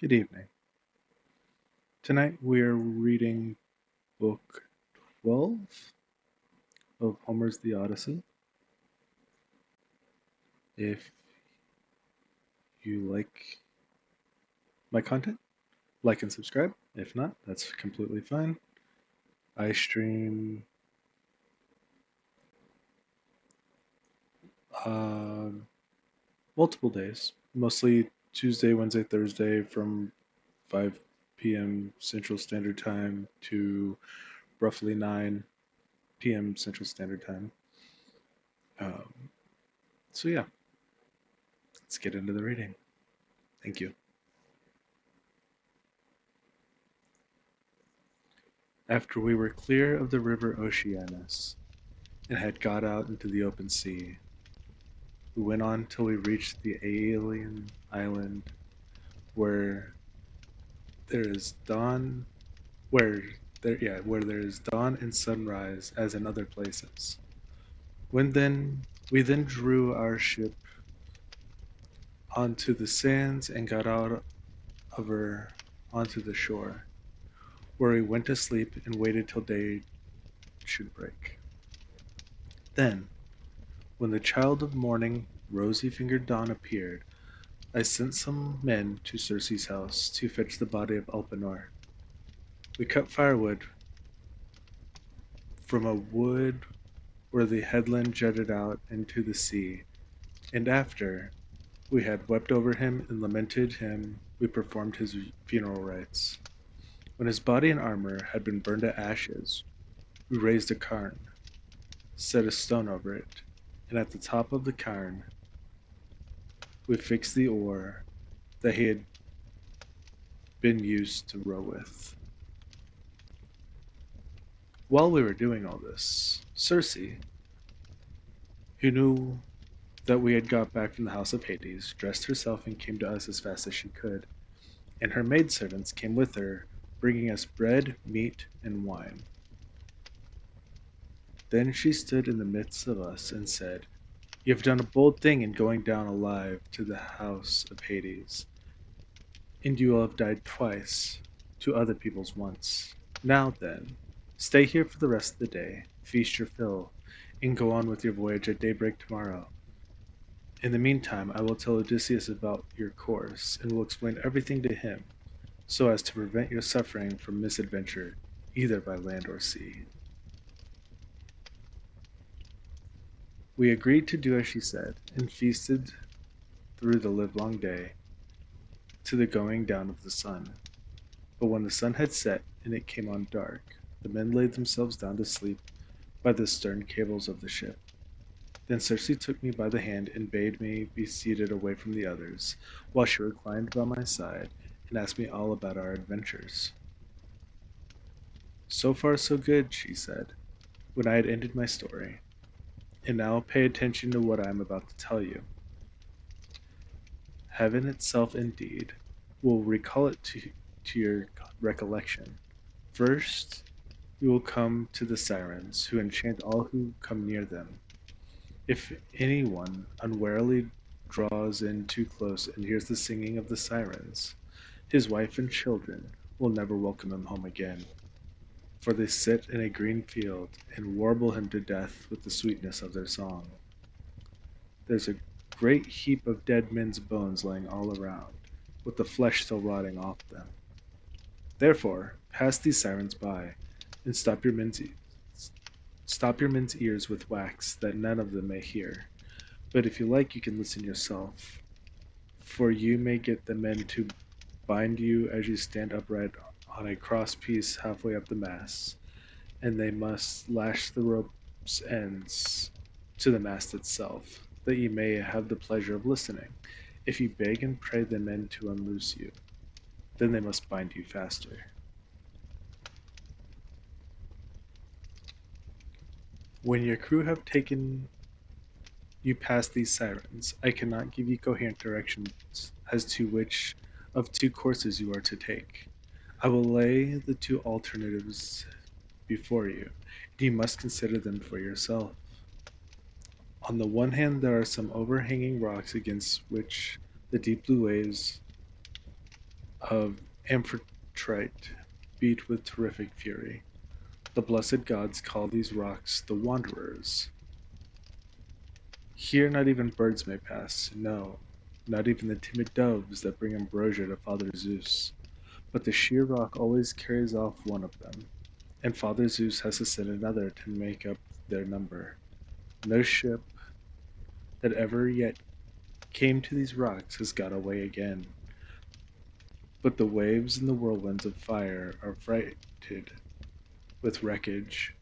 Good evening. Tonight we are reading Book 12 of Homer's The Odyssey. If you like my content, like and subscribe. If not, that's completely fine. I stream um, multiple days, mostly Tuesday, Wednesday, Thursday from 5 p.m. Central Standard Time to roughly 9 p.m. Central Standard Time. Um, so, yeah, let's get into the reading. Thank you. After we were clear of the river Oceanus, and had got out into the open sea, we went on till we reached the alien island where there is dawn where where there is dawn and sunrise as in other places. When then we then drew our ship onto the sands and got out of her onto the shore, where we went to sleep and waited till day should break. Then, when the child of morning, rosy-fingered dawn appeared, I sent some men to Circe's house to fetch the body of Elpenor. We cut firewood from a wood where the headland jutted out into the sea, and after we had wept over him and lamented him, we performed his funeral rites. When his body and armor had been burned to ashes, we raised a cairn, set a stone over it, and at the top of the cairn we fixed the oar that he had been used to row with. While we were doing all this, Circe, who knew that we had got back from the house of Hades, dressed herself and came to us as fast as she could, and her maidservants came with her, bringing us bread, meat, and wine. Then she stood in the midst of us and said, "You have done a bold thing in going down alive to the house of Hades, and you will have died twice, to other people's once. Now, then, stay here for the rest of the day, feast your fill, and go on with your voyage at daybreak tomorrow. In the meantime, I will tell Odysseus about your course, and will explain everything to him, so as to prevent your suffering from misadventure, either by land or sea." We agreed to do as she said, and feasted through the livelong day, to the going down of the sun. But when the sun had set, and it came on dark, the men laid themselves down to sleep by the stern cables of the ship. Then Circe took me by the hand and bade me be seated away from the others, while she reclined by my side and asked me all about our adventures. "So far so good," she said, when I had ended my story. "And now pay attention to what I am about to tell you. Heaven itself, indeed, will recall it to your recollection. First, you will come to the sirens, who enchant all who come near them. If any one unwarily draws in too close and hears the singing of the sirens, his wife and children will never welcome him home again, for they sit in a green field and warble him to death with the sweetness of their song. There's a great heap of dead men's bones lying all around, with the flesh still rotting off them. Therefore, pass these sirens by, and stop your men's ears with wax, that none of them may hear. But if you like, you can listen yourself, for you may get the men to bind you as you stand upright on a cross piece halfway up the mast, and they must lash the rope's ends to the mast itself, that you may have the pleasure of listening. If you beg and pray the men to unloose you, then they must bind you faster. When your crew have taken you past these sirens, I cannot give you coherent directions as to which of two courses you are to take. I will lay the two alternatives before you, and you must consider them for yourself. On the one hand, there are some overhanging rocks against which the deep blue waves of Amphitrite beat with terrific fury. The blessed gods call these rocks the Wanderers. Here not even birds may pass, no, not even the timid doves that bring ambrosia to Father Zeus. But the sheer rock always carries off one of them, and Father Zeus has to send another to make up their number. No ship that ever yet came to these rocks has got away again, but the waves and the whirlwinds of fire are freighted with wreckage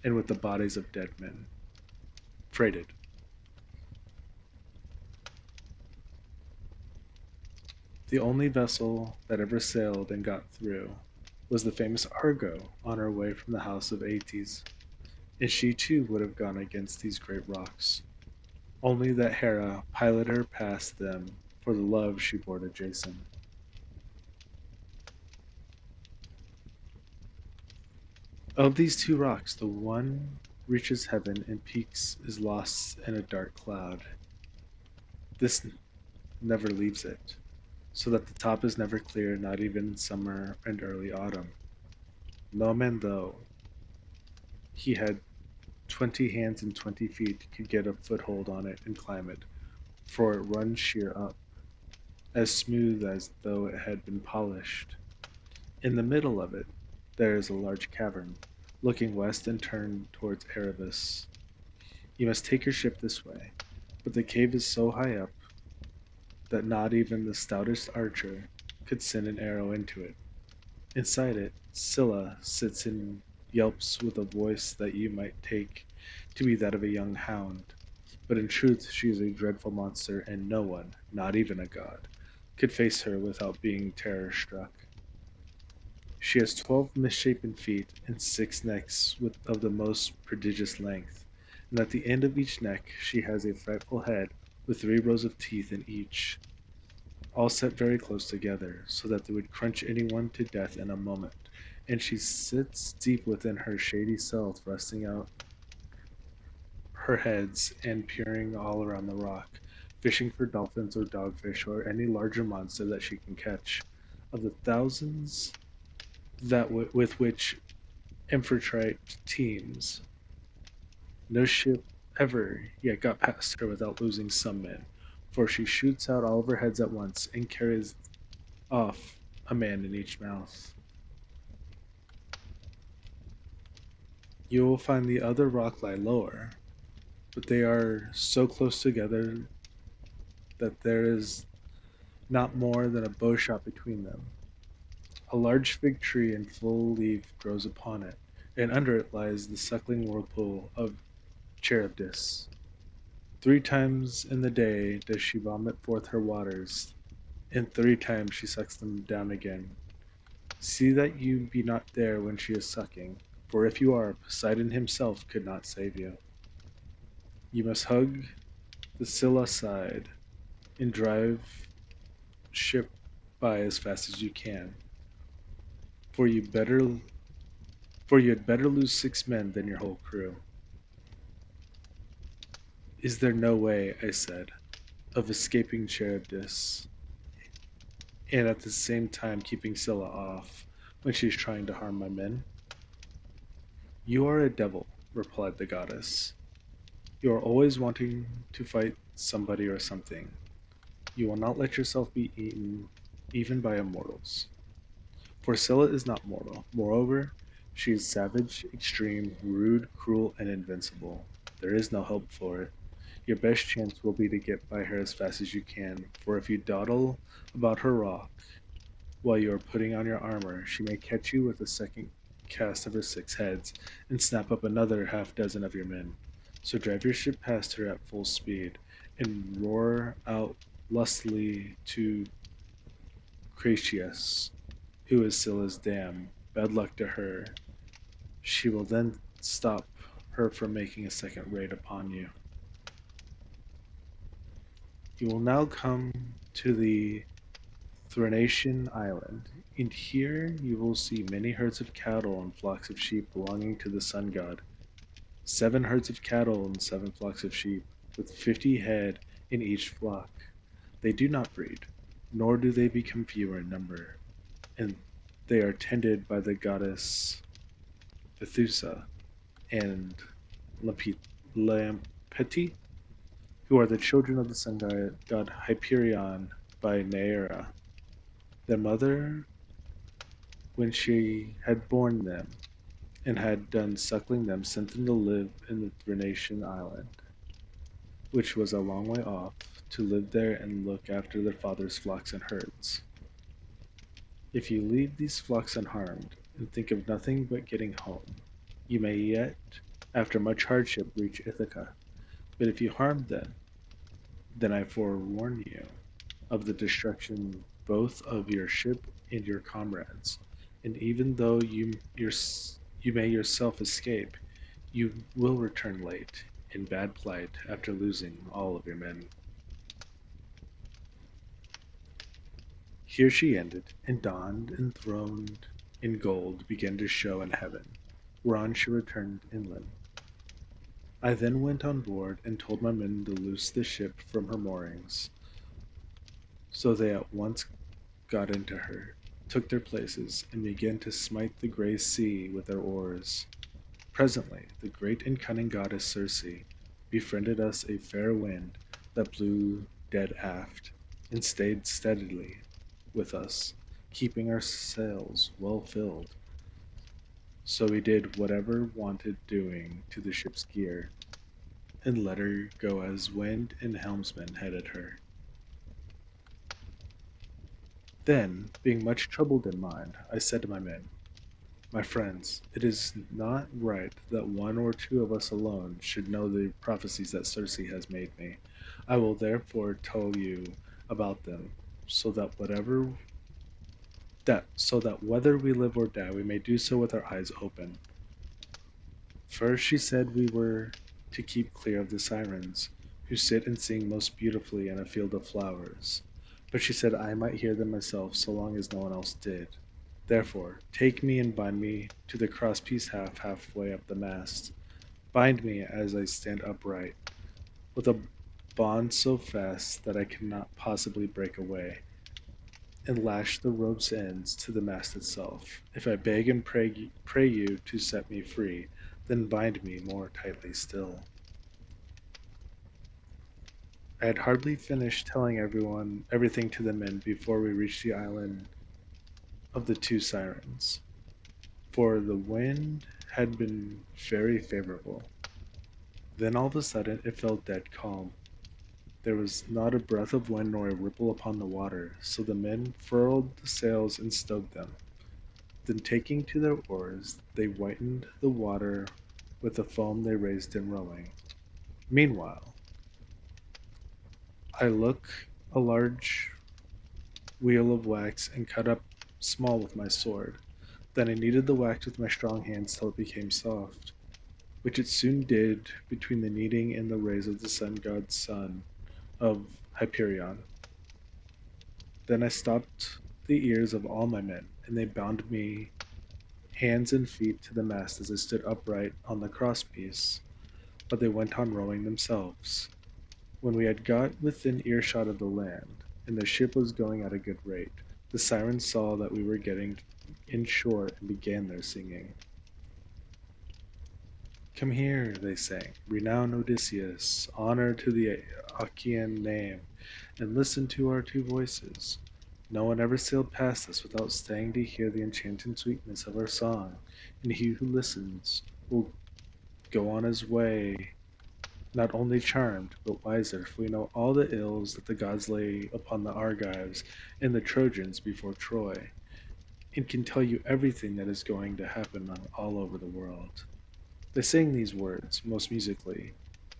and with the bodies of dead men. Freighted. The only vessel that ever sailed and got through was the famous Argo on her way from the house of Aetes, and she too would have gone against these great rocks, only that Hera piloted her past them for the love she bore to Jason. Of these two rocks, the one reaches heaven and peaks is lost in a dark cloud. This never leaves it, so that the top is never clear, not even in summer and early autumn. No man, though he had 20 hands and 20 feet, could get a foothold on it and climb it, for it runs sheer up, as smooth as though it had been polished. In the middle of it there is a large cavern, looking west and turned towards Erebus. You must take your ship this way, but the cave is so high up that not even the stoutest archer could send an arrow into it. Inside it, Scylla sits and yelps with a voice that you might take to be that of a young hound, but in truth she is a dreadful monster, and no one, not even a god, could face her without being terror struck. She has 12 misshapen feet and 6 necks of the most prodigious length, and at the end of each neck she has a frightful head with 3 rows of teeth in each, all set very close together, so that they would crunch anyone to death in a moment. And she sits deep within her shady cell, thrusting out her heads and peering all around the rock, fishing for dolphins or dogfish or any larger monster that she can catch. Of the thousands with which Amphitrite teams, no ship ever yet got past her without losing some men, for she shoots out all of her heads at once and carries off a man in each mouth. You will find the other rock lie lower, but they are so close together that there is not more than a bow shot between them. A large fig tree in full leaf grows upon it, and under it lies the suckling whirlpool of Charybdis. 3 times in the day does she vomit forth her waters, and 3 times she sucks them down again. See that you be not there when she is sucking, for if you are, Poseidon himself could not save you. You must hug the Scylla side and drive ship by as fast as you can, for you had better lose 6 men than your whole crew. Is there no way, I said, of escaping Charybdis, and at the same time keeping Scylla off when she is trying to harm my men? You are a devil, replied the goddess. You are always wanting to fight somebody or something. You will not let yourself be eaten even by immortals. For Scylla is not mortal. Moreover, she is savage, extreme, rude, cruel, and invincible. There is no help for it. Your best chance will be to get by her as fast as you can, for if you dawdle about her rock while you are putting on your armor, she may catch you with a second cast of her 6 heads, and snap up another half-dozen of your men. So drive your ship past her at full speed, and roar out lustily to Cratius, who is Scylla's dam. Bad luck to her. She will then stop her from making a second raid upon you. You will now come to the Thrinacian island, and here you will see many herds of cattle and flocks of sheep belonging to the sun god. 7 herds of cattle and 7 flocks of sheep, with 50 head in each flock. They do not breed. nor do they become fewer in number, and they are tended by the goddess Bethusa and Lampe- Lampeti, who are the children of the sun god Hyperion by Neaera. Their mother, when she had borne them and had done suckling them, sent them to live in the Thrinacian island, which was a long way off, to live there and look after their father's flocks and herds. If you leave these flocks unharmed, and think of nothing but getting home, you may yet, after much hardship, reach Ithaca. But if you harm them, then I forewarn you of the destruction both of your ship and your comrades. And even though you may yourself escape, you will return late, in bad plight, after losing all of your men. Here she ended, and dawn, enthroned in gold, began to show in heaven, whereon she returned inland. I then went on board and told my men to loose the ship from her moorings, so they at once got into her, took their places, and began to smite the grey sea with their oars. Presently the great and cunning goddess Circe befriended us a fair wind that blew dead aft, and stayed steadily with us, keeping our sails well filled. So we did whatever wanted doing to the ship's gear, and let her go as wind and helmsman headed her. Then, being much troubled in mind, I said to my men, "My friends, it is not right that one or two of us alone should know the prophecies that Circe has made me. I will therefore tell you about them, so that whether we live or die, we may do so with our eyes open." First she said we were to keep clear of the sirens, who sit and sing most beautifully in a field of flowers. But she said I might hear them myself so long as no one else did. Therefore, take me and bind me to the crosspiece halfway up the mast. Bind me as I stand upright, with a bond so fast that I cannot possibly break away, and lash the rope's ends to the mast itself. If I beg and pray you to set me free, then bind me more tightly still. I had hardly finished telling everything to the men before we reached the island of the two sirens, for the wind had been very favorable. Then all of a sudden it fell dead calm. There was not a breath of wind nor a ripple upon the water, so the men furled the sails and stowed them. Then taking to their oars, they whitened the water with the foam they raised in rowing. Meanwhile, I took a large wheel of wax and cut up small with my sword. Then I kneaded the wax with my strong hands till it became soft, which it soon did between the kneading and the rays of the sun god's son of Hyperion. Then I stopped the ears of all my men, and they bound me hands and feet to the mast as I stood upright on the crosspiece, but they went on rowing themselves. When we had got within earshot of the land, and the ship was going at a good rate, the sirens saw that we were getting inshore and began their singing. "Come here," they sang, "renowned Odysseus, honor to the Achaean name, and listen to our two voices. No one ever sailed past us without staying to hear the enchanting sweetness of our song, and he who listens will go on his way not only charmed, but wiser, for we know all the ills that the gods lay upon the Argives and the Trojans before Troy, and can tell you everything that is going to happen all over the world." They sang these words most musically,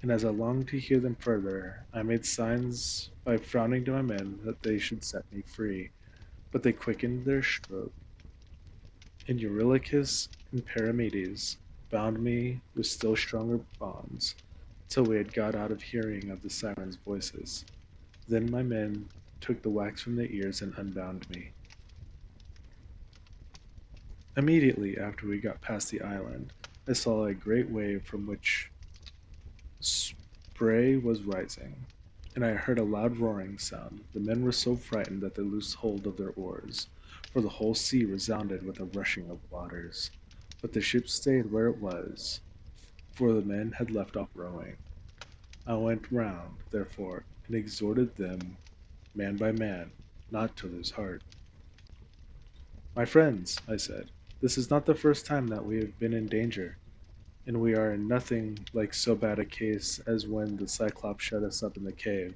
and as I longed to hear them further, I made signs by frowning to my men that they should set me free. But they quickened their stroke, and Eurylochus and Paramedes bound me with still stronger bonds, till we had got out of hearing of the sirens' voices. Then my men took the wax from their ears and unbound me. Immediately after we got past the island, I saw a great wave from which spray was rising. and I heard a loud roaring sound. The men were so frightened that they loosed hold of their oars, for the whole sea resounded with a rushing of waters. But the ship stayed where it was, for the men had left off rowing. I went round, therefore, and exhorted them, man by man, not to lose heart. My friends, I said, this is not the first time that we have been in danger, and we are in nothing like so bad a case as when the Cyclops shut us up in the cave.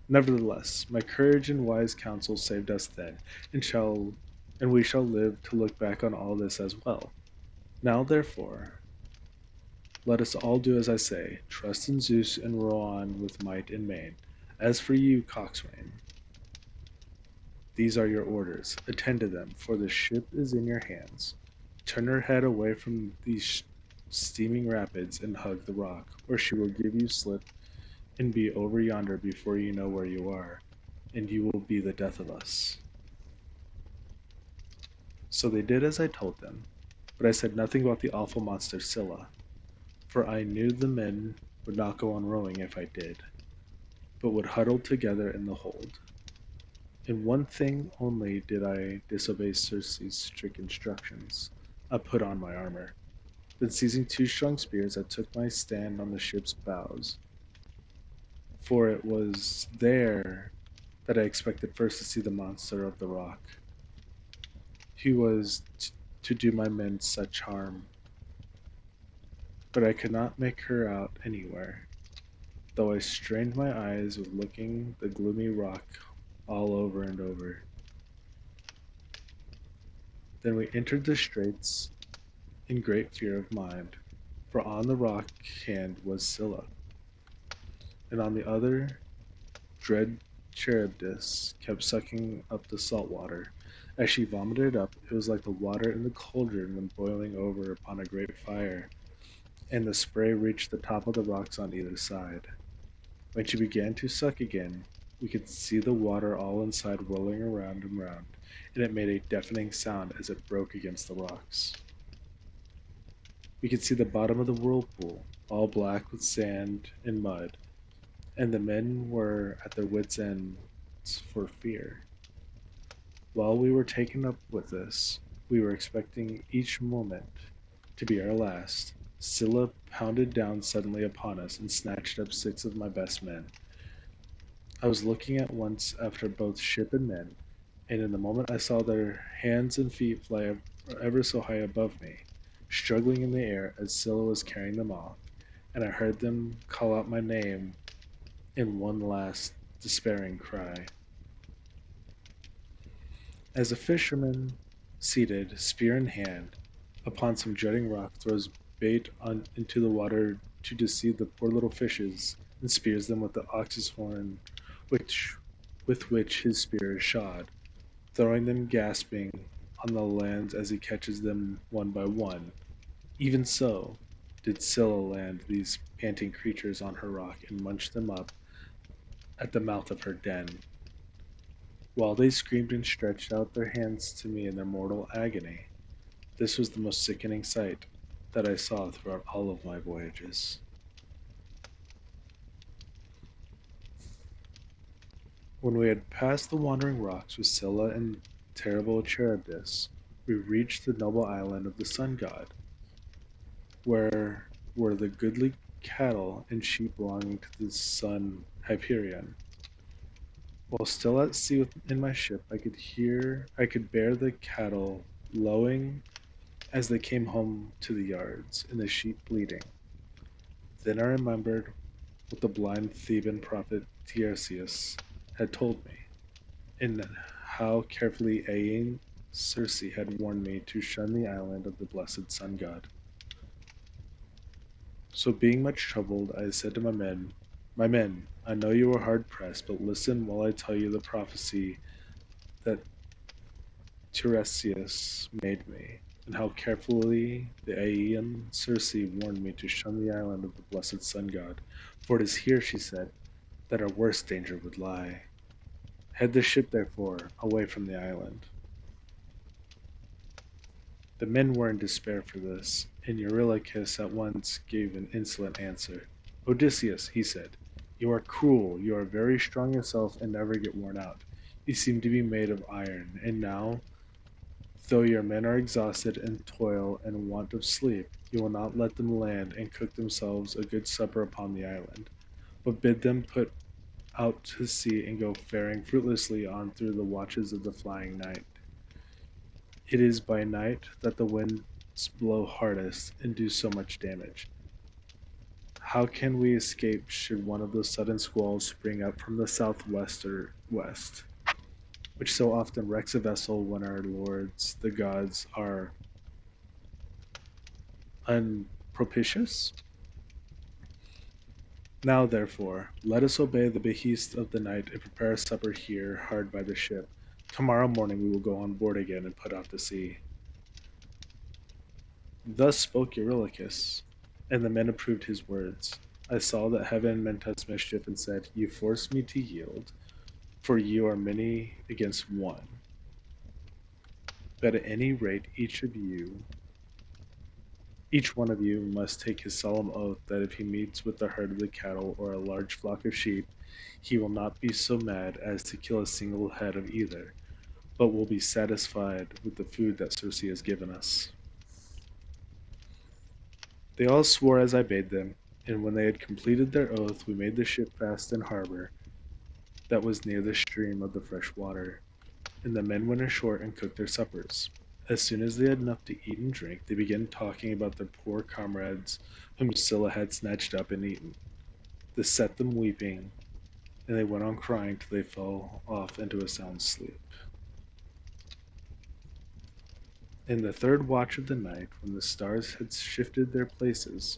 Nevertheless, my courage and wise counsel saved us then, and we shall live to look back on all this as well. Now, therefore, let us all do as I say, trust in Zeus and row on with might and main. As for you, coxswain, these are your orders. Attend to them, for the ship is in your hands. Turn her head away from these steaming rapids and hug the rock, or she will give you slip and be over yonder before you know where you are, and you will be the death of us. So they did as I told them, but I said nothing about the awful monster Scylla, for I knew the men would not go on rowing if I did, but would huddle together in the hold. In one thing only did I disobey Circe's strict instructions. I put on my armor. Then seizing two strong spears, I took my stand on the ship's bows, for it was there that I expected first to see the monster of the rock. He was to do my men such harm, but I could not make her out anywhere, though I strained my eyes with looking the gloomy rock all over and over. Then we entered the straits in great fear of mind, for on the rock hand was Scylla, and on the other dread Charybdis kept sucking up the salt water. As she vomited it up, it was like the water in the cauldron when boiling over upon a great fire, and the spray reached the top of the rocks on either side. When she began to suck again, we could see the water all inside rolling around and round, and it made a deafening sound as it broke against the rocks. We could see the bottom of the whirlpool, all black with sand and mud, and the men were at their wits' ends for fear. While we were taken up with this, we were expecting each moment to be our last. Scylla pounded down suddenly upon us and snatched up six of my best men. I was looking at once after both ship and men, and in the moment I saw their hands and feet fly ever so high above me, struggling in the air as Scylla was carrying them off, and I heard them call out my name in one last despairing cry. As a fisherman, seated, spear in hand, upon some jutting rock, throws into the water to deceive the poor little fishes, and spears them with the ox's horn which, with which his spear is shod, throwing them gasping on the land as he catches them one by one. Even so did Scylla land these panting creatures on her rock and munch them up at the mouth of her den, while they screamed and stretched out their hands to me in their mortal agony. This was the most sickening sight that I saw throughout all of my voyages. When we had passed the wandering rocks with Scylla and terrible Charybdis, we reached the noble island of the sun god, where were the goodly cattle and sheep belonging to the sun Hyperion. While still at sea in my ship, I could bear the cattle lowing as they came home to the yards, and the sheep bleating. Then I remembered what the blind Theban prophet Tiresias had told me, and how carefully Aeneas Circe had warned me to shun the island of the blessed sun god. So being much troubled, I said to my men, I know you are hard pressed, but listen while I tell you the prophecy that Tiresias made me, and how carefully the Aeaean Circe warned me to shun the island of the blessed sun god. For it is here, she said, that our worst danger would lie. Head the ship, therefore, away from the island. The men were in despair for this, and Eurylochus at once gave an insolent answer. Odysseus, he said, You are cool, you are very strong yourself and never get worn out. You seem to be made of iron, and now, though your men are exhausted and toil and want of sleep, you will not let them land and cook themselves a good supper upon the island, but bid them put out to sea and go faring fruitlessly on through the watches of the flying night. It is by night that the winds blow hardest and do so much damage. How can we escape should one of those sudden squalls spring up from the southwest or west, which so often wrecks a vessel when our lords, the gods, are unpropitious? Now, therefore, let us obey the behest of the night and prepare a supper here hard by the ship. Tomorrow morning we will go on board again and put out to sea. Thus spoke Eurylochus, and the men approved his words. I saw that heaven meant us mischief and said, You force me to yield, for you are many against one. But at any rate, each one of you must take his solemn oath that if he meets with a herd of the cattle or a large flock of sheep, he will not be so mad as to kill a single head of either, but will be satisfied with the food that Circe has given us. They all swore as I bade them, and when they had completed their oath, we made the ship fast in harbor that was near the stream of the fresh water, and the men went ashore and cooked their suppers. As soon as they had enough to eat and drink, they began talking about their poor comrades whom Scylla had snatched up and eaten. This set them weeping, and they went on crying till they fell off into a sound sleep. In the third watch of the night, when the stars had shifted their places,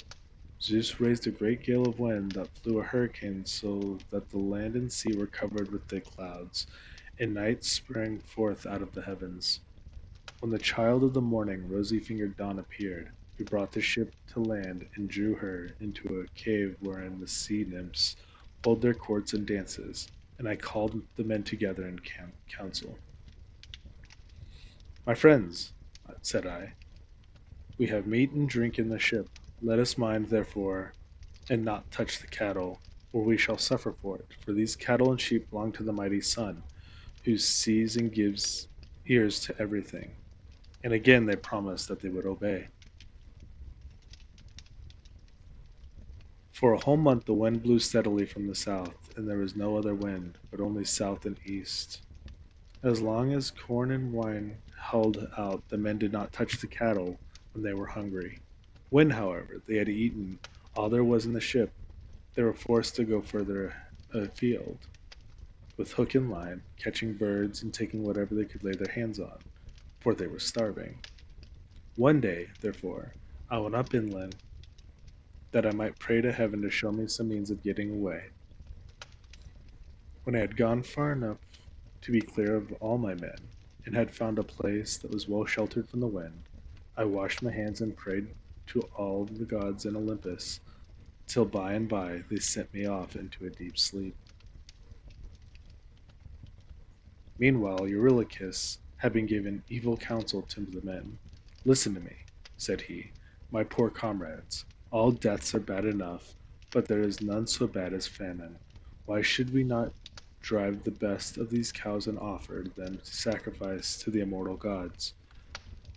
Zeus raised a great gale of wind that blew a hurricane so that the land and sea were covered with thick clouds, and night sprang forth out of the heavens. When the child of the morning, rosy-fingered Dawn, appeared, he brought the ship to land and drew her into a cave wherein the sea nymphs hold their courts and dances, and I called the men together in council. My friends, said I, we have meat and drink in the ship. Let us mind, therefore, and not touch the cattle, or we shall suffer for it. For these cattle and sheep belong to the mighty sun, who sees and gives ears to everything. And again they promised that they would obey. For a whole month the wind blew steadily from the south, and there was no other wind, but only south and east. As long as corn and wine held out, the men did not touch the cattle when they were hungry. When, however, they had eaten all there was in the ship, they were forced to go further afield, with hook and line, catching birds and taking whatever they could lay their hands on, for they were starving. One day, therefore, I went up inland that I might pray to heaven to show me some means of getting away. When I had gone far enough to be clear of all my men, and had found a place that was well sheltered from the wind, I washed my hands and prayed to all the gods in Olympus, till by and by they sent me off into a deep sleep. Meanwhile Eurylochus had been giving evil counsel to the men. Listen to me, said he, my poor comrades. All deaths are bad enough, but there is none so bad as famine. Why should we not drive the best of these cows and offer them to sacrifice to the immortal gods?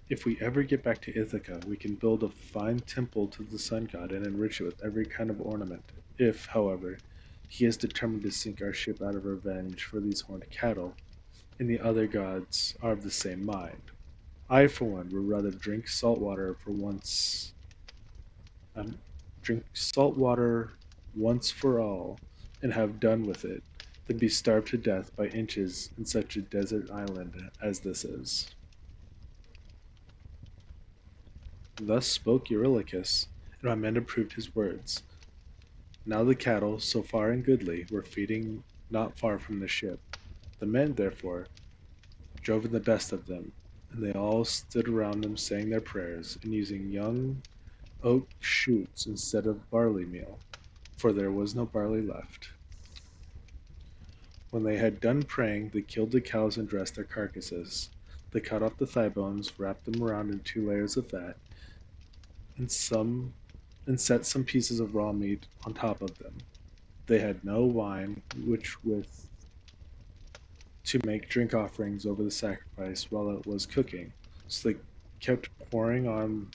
If we ever get back to Ithaca, we can build a fine temple to the sun god and enrich it with every kind of ornament. If, however, he is determined to sink our ship out of revenge for these horned cattle, and the other gods are of the same mind, I, for one, would rather um, drink salt water once for all, and have done with it, than be starved to death by inches in such a desert island as this is. Thus spoke Eurylochus, and my men approved his words. Now the cattle, so far and goodly, were feeding not far from the ship. The men, therefore, drove in the best of them, and they all stood around them saying their prayers, and using young oat shoots instead of barley meal, for there was no barley left. When they had done praying, they killed the cows and dressed their carcasses. They cut off the thigh bones, wrapped them around in 2 layers of fat, and set some pieces of raw meat on top of them. They had no wine, which with to make drink offerings over the sacrifice while it was cooking. So they kept pouring on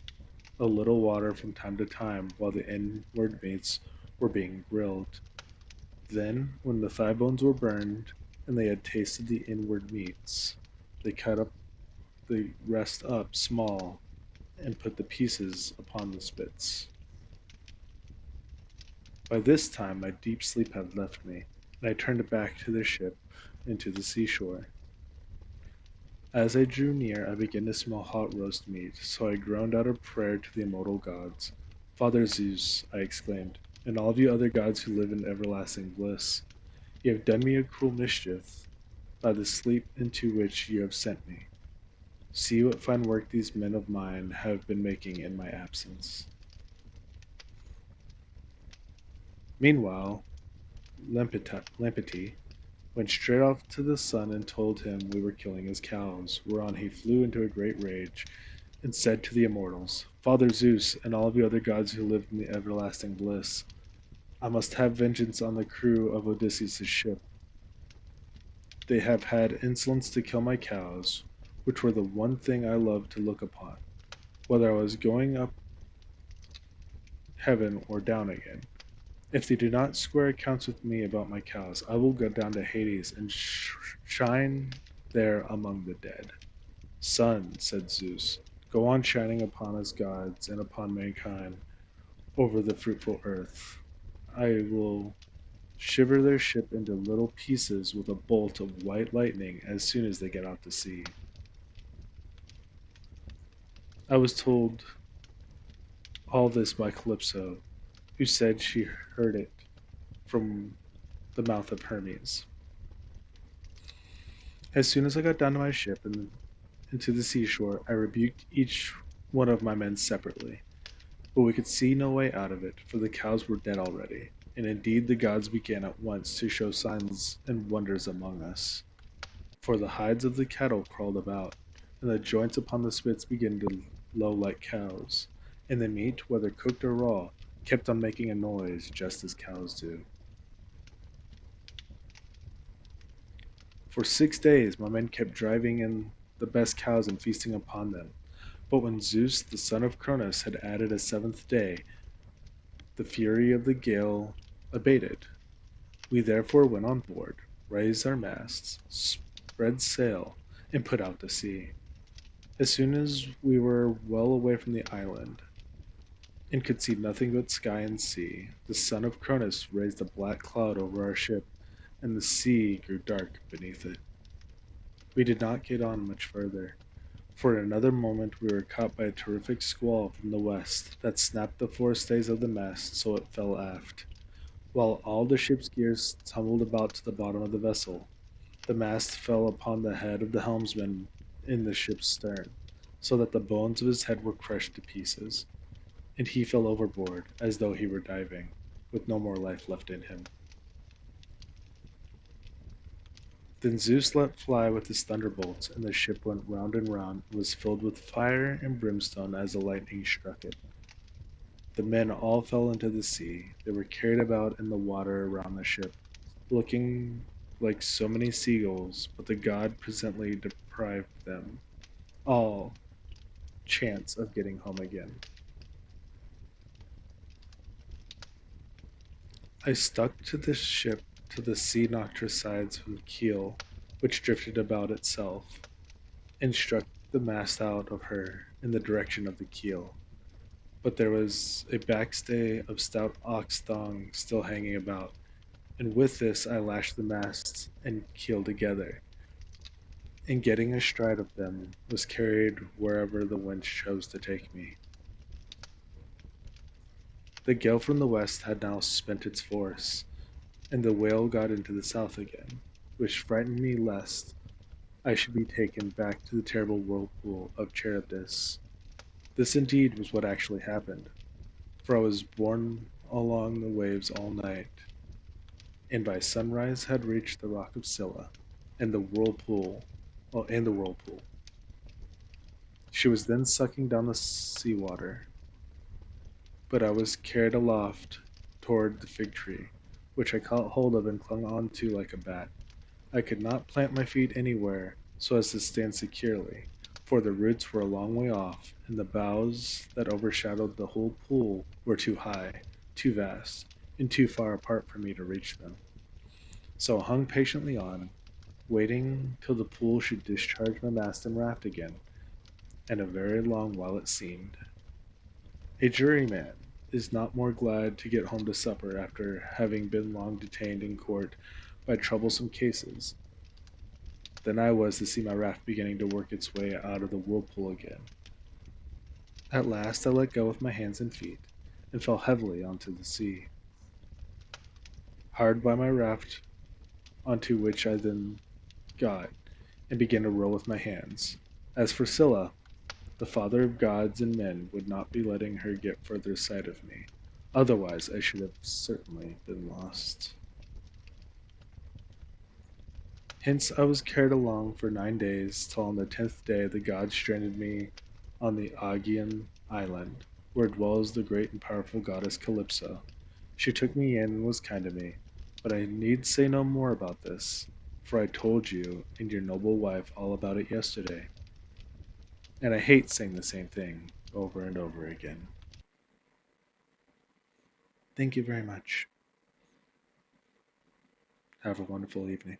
a little water from time to time while the inward meats were being grilled. Then, when the thigh bones were burned and they had tasted the inward meats, they cut up the rest up small and put the pieces upon the spits. By this time my deep sleep had left me, and I turned back to the ship and to the seashore. As I drew near, I began to smell hot roast meat, so I groaned out a prayer to the immortal gods. Father Zeus, I exclaimed, and all of you other gods who live in everlasting bliss, you have done me a cruel mischief by the sleep into which you have sent me. See what fine work these men of mine have been making in my absence. Meanwhile, Lampity went straight off to the sun and told him we were killing his cows, whereon he flew into a great rage, and said to the immortals, Father Zeus, and all of you other gods who live in the everlasting bliss, I must have vengeance on the crew of Odysseus' ship. They have had insolence to kill my cows, which were the one thing I loved to look upon, whether I was going up heaven or down again. If they do not square accounts with me about my cows, I will go down to Hades and shine there among the dead. Sun, said Zeus, go on shining upon us gods and upon mankind over the fruitful earth. I will shiver their ship into little pieces with a bolt of white lightning as soon as they get out to sea. I was told all this by Calypso, who said she heard it from the mouth of Hermes. As soon as I got down to my ship and into the seashore, I rebuked each one of my men separately. But we could see no way out of it, for the cows were dead already, and indeed the gods began at once to show signs and wonders among us. For the hides of the cattle crawled about, and the joints upon the spits began to low like cows, and the meat, whether cooked or raw, kept on making a noise just as cows do. For 6 days my men kept driving in the best cows and feasting upon them. But when Zeus, the son of Cronus, had added a seventh day, the fury of the gale abated. We therefore went on board, raised our masts, spread sail, and put out to sea. As soon as we were well away from the island, and could see nothing but sky and sea, the son of Cronus raised a black cloud over our ship, and the sea grew dark beneath it. We did not get on much further, for in another moment we were caught by a terrific squall from the west that snapped the forestays of the mast so it fell aft, while all the ship's gears tumbled about to the bottom of the vessel. The mast fell upon the head of the helmsman in the ship's stern, so that the bones of his head were crushed to pieces, and he fell overboard as though he were diving, with no more life left in him. Then Zeus let fly with his thunderbolts, and the ship went round and round, and was filled with fire and brimstone as the lightning struck it. The men all fell into the sea. They were carried about in the water around the ship, looking like so many seagulls, but the god presently deprived them all chance of getting home again. I stuck to the ship till the sea knocked her sides from the keel, which drifted about itself, and struck the mast out of her in the direction of the keel. But there was a backstay of stout ox thong still hanging about, and with this I lashed the masts and keel together, and getting astride of them was carried wherever the wind chose to take me. The gale from the west had now spent its force, and the whale got into the south again, which frightened me lest I should be taken back to the terrible whirlpool of Charybdis. This indeed was what actually happened, for I was borne along the waves all night, and by sunrise had reached the rock of Scylla, and the whirlpool, and the whirlpool. She was then sucking down the sea water, but I was carried aloft toward the fig tree, which I caught hold of and clung on to like a bat. I could not plant my feet anywhere so as to stand securely, for the roots were a long way off, and the boughs that overshadowed the whole pool were too high, too vast, and too far apart for me to reach them. So I hung patiently on, waiting till the pool should discharge my mast and raft again, and a very long while it seemed. A juryman is not more glad to get home to supper after having been long detained in court by troublesome cases than I was to see my raft beginning to work its way out of the whirlpool again. At last I let go with my hands and feet, and fell heavily onto the sea, hard by my raft, onto which I then got, and began to row with my hands. As for Scylla, the father of gods and men would not be letting her get further sight of me. Otherwise, I should have certainly been lost. Hence I was carried along for 9 days, till on the 10th day the gods stranded me on the Aegean island, where dwells the great and powerful goddess Calypso. She took me in and was kind to me, but I need say no more about this, for I told you and your noble wife all about it yesterday, and I hate saying the same thing over and over again. Thank you very much. Have a wonderful evening.